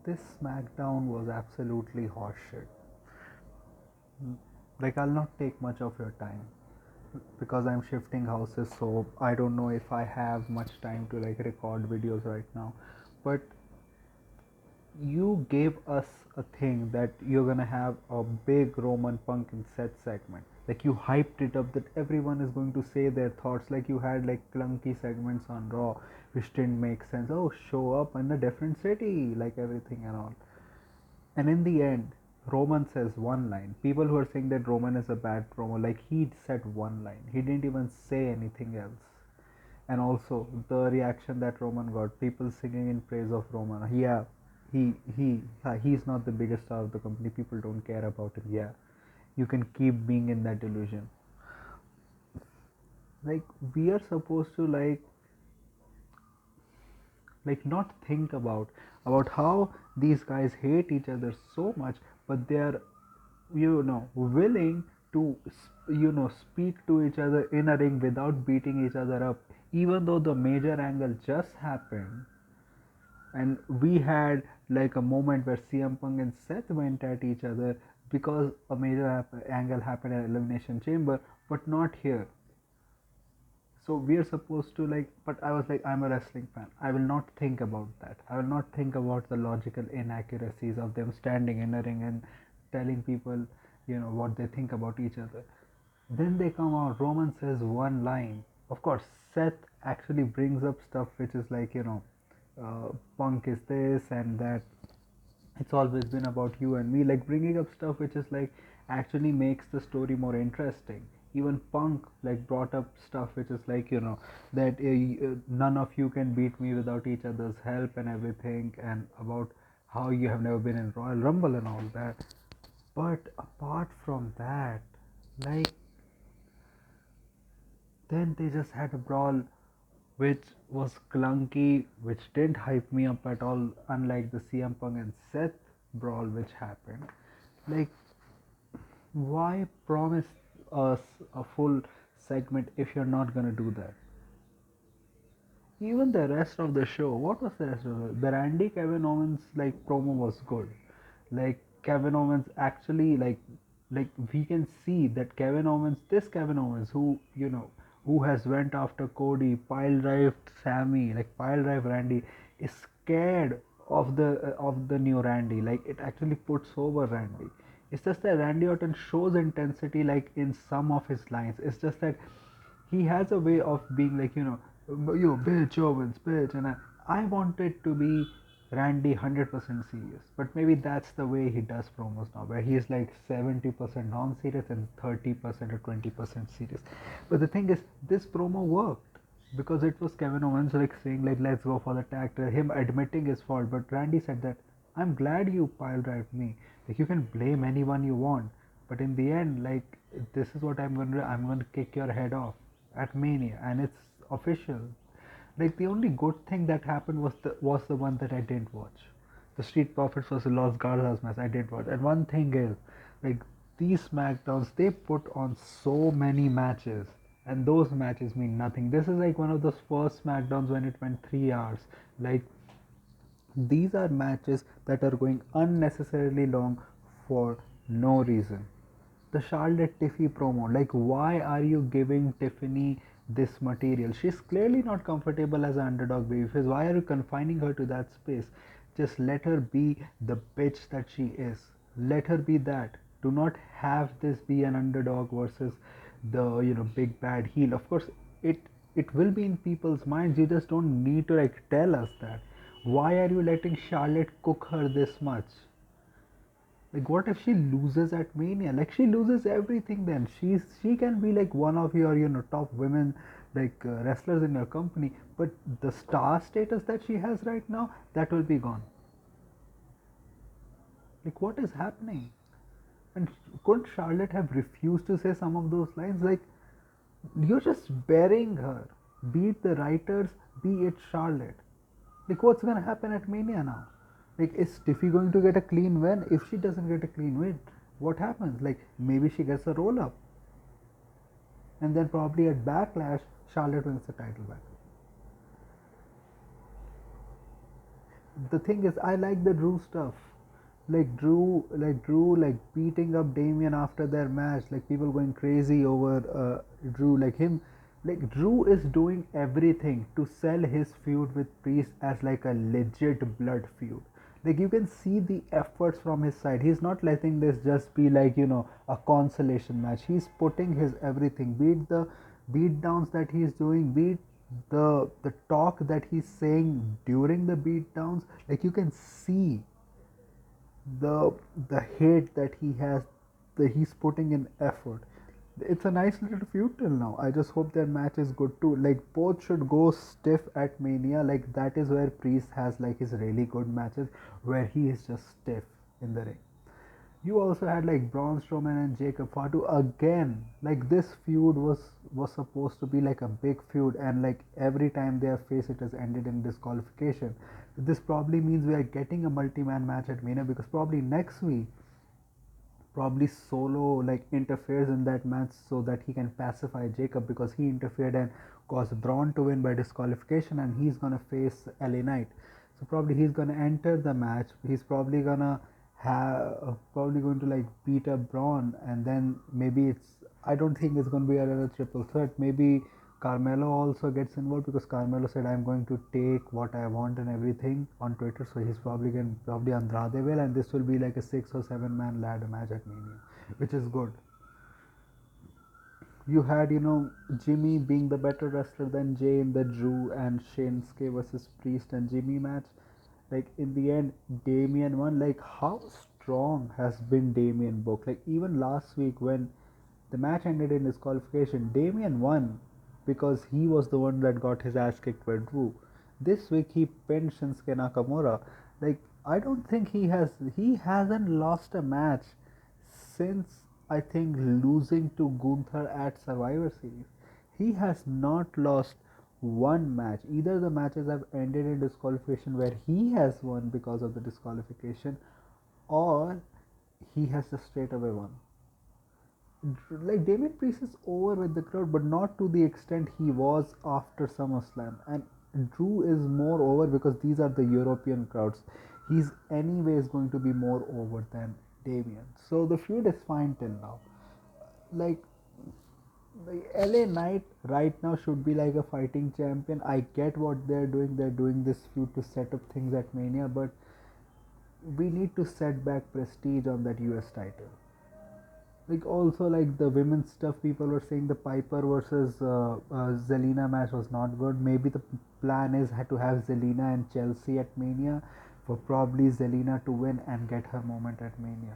This Smackdown was absolutely horseshit. Like, I'll not take much of your time because I'm shifting houses, so I don't know if I have much time to like record videos right now. But you gave us a thing that you're gonna have a big Roman Punk and Seth segment. Like you hyped it up that everyone is going to say their thoughts. Like you had like clunky segments on Raw, which didn't make sense. Oh, show up in a different city, like everything and all. And in the end, Roman says one line. People who are saying that Roman is a bad promo, like he said one line. He didn't even say anything else. And also the reaction that Roman got, people singing in praise of Roman. Yeah, he's not the biggest star of the company. People don't care about him. Yeah, you can keep being in that delusion. Like we are supposed to like not think about how these guys hate each other so much, but they are willing to speak to each other in a ring without beating each other up, even though the major angle just happened. And we had like a moment where CM Punk and Seth went at each other because a major angle happened at Elimination Chamber, but not here. So we are supposed to like, but I was like, I'm a wrestling fan, I will not think about that. I will not think about the logical inaccuracies of them standing in a ring and telling people what they think about each other. Then they come out, Roman says one line. Of course Seth actually brings up stuff which is like Punk is this and that. It's always been about you and me, like bringing up stuff which is like actually makes the story more interesting. Even Punk like brought up stuff which is like that none of you can beat me without each other's help and everything, and about how you have never been in Royal Rumble and all that. But apart from that, like, then they just had a brawl which was clunky, which didn't hype me up at all, unlike the CM Punk and Seth brawl which happened. Like, why promise us a full segment if you're not gonna do that? Even the rest of the show, what was the rest of it? The Randy Kevin Owens like promo was good. Like Kevin Owens actually like we can see that Kevin Owens who who has went after Cody, pile drived Sammy, like pile drive Randy, is scared of the new Randy. Like it actually puts over Randy. It's just that Randy Orton shows intensity like in some of his lines. It's just that he has a way of being like yo bitch Owens bitch, and I wanted to be Randy 100% serious, but maybe that's the way he does promos now, where he is like 70% non-serious and 30% or 20% serious. But the thing is, this promo worked because it was Kevin Owens like saying like let's go for the tag, him admitting his fault, but Randy said that I'm glad you pile drive me. Like you can blame anyone you want, but in the end, like this is what I'm gonna do. I'm gonna kick your head off at Mania, and it's official. Like the only good thing that happened was the one that I didn't watch, the Street Profits versus Los Gardas match. I didn't watch. And one thing is, like these Smackdowns, they put on so many matches, and those matches mean nothing. This is like one of those first Smackdowns when it went 3 hours. Like these are matches that are going unnecessarily long for no reason. The Charlotte Tiffy promo, like why are you giving Tiffany this material? She's clearly not comfortable as an underdog babyface. Why are you confining her to that space? Just let her be the bitch that she is. Let her be that. Do not have this be an underdog versus the big bad heel. Of course, it it will be in people's minds. You just don't need to like tell us that. Why are you letting Charlotte cook her this much? Like what if she loses at Mania? Like she loses everything then. She can be like one of your top women like wrestlers in your company, but the star status that she has right now, that will be gone. Like what is happening? And couldn't Charlotte have refused to say some of those lines? Like you're just burying her. Be it the writers, be it Charlotte. Like what's gonna happen at Mania now? Like is Tiffy going to get a clean win? If she doesn't get a clean win, what happens? Like maybe she gets a roll up, and then probably at Backlash, Charlotte wins the title back. the thing is, I like the Drew stuff. Like Drew, beating up Damien after their match. Like people going crazy over Drew. Like him, like Drew is doing everything to sell his feud with Priest as like a legit blood feud. Like you can see the efforts from his side. He's not letting this just be like a consolation match. He's putting his everything. Beat the beat downs that he's doing. Beat the talk that he's saying during the beat downs. Like you can see the the hate that he has, that he's putting in effort. It's a nice little feud till now. I just hope their match is good too. Like both should go stiff at Mania. Like that is where Priest has like his really good matches, where he is just stiff in the ring. You also had like Braun Strowman and Jacob Fatu again. Like this feud was supposed to be like a big feud, and like every time they have faced it has ended in disqualification. This probably means we are getting a multi-man match at Mania, because probably next week, probably Solo like interferes in that match so that he can pacify Jacob, because he interfered and caused Braun to win by disqualification, and he's gonna face LA Knight. So probably he's gonna enter the match. He's probably gonna have probably going to like beat up Braun, and then maybe it's, I don't think it's gonna be another triple threat. Maybe Carmelo also gets involved, because Carmelo said I'm going to take what I want and everything on Twitter. So he's probably going probably Andrade will, and this will be like a 6 or 7 man ladder match at Mania, which is good. You had Jimmy being the better wrestler than Jay in the Drew and Shinsuke versus Priest and Jimmy match. Like in the end, Damien won. Like how strong has been Damien booked? Like even last week when the match ended in disqualification, Damien won because he was the one that got his ass kicked by Drew. This week he pinned Shinsuke Nakamura. Like I don't think he hasn't lost a match since, I think, losing to Gunther at Survivor Series. He has not lost one match. Either the matches have ended in disqualification where he has won because of the disqualification, or he has just straight away won. Like Damien Priest is over with the crowd, but not to the extent he was after SummerSlam. And Drew is more over because these are the European crowds. He's anyways going to be more over than Damien. So the feud is fine till now. Like the LA Knight right now should be like a fighting champion. I get what they're doing. They're doing this feud to set up things at Mania, but we need to set back prestige on that US title. Like also like the women's stuff, people were saying the Piper versus Zelina match was not good. Maybe the plan is to have Zelina and Chelsea at Mania, for probably Zelina to win and get her moment at Mania.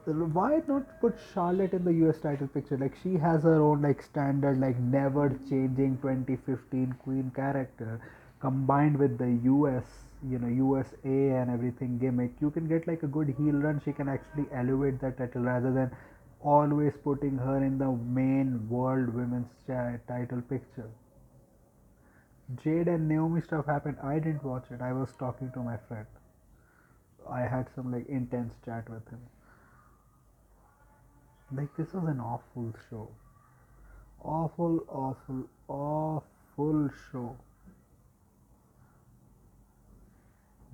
So, why not put Charlotte in the US title picture? Like she has her own like standard, like never changing 2015 Queen character, combined with the US, USA and everything gimmick. You can get like a good heel run. She can actually elevate that title rather than always putting her in the main world women's title picture. Jade and Naomi stuff happened. I didn't watch it. I was talking to my friend. I had some like intense chat with him. Like this was an awful show. Awful, awful, awful show.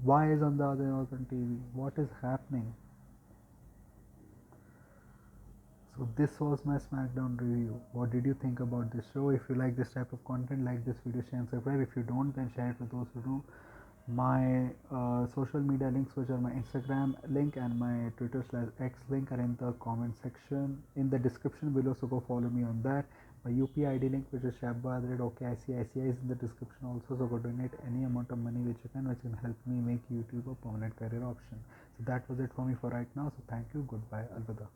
Why is on the other on TV? What is happening? So this was my Smackdown review. What did you think about this show? If you like this type of content, like this video, share and subscribe. If you don't, then share it with those who do. My social media links, which are my Instagram link and my Twitter/X link, are in the comment section in the description below, so go follow me on that. My UPI ID link, which is shabba@okicici, is in the description also, so go donate any amount of money which can help me make YouTube a permanent career option. So that was it for me for right now, so thank you, goodbye, alvida.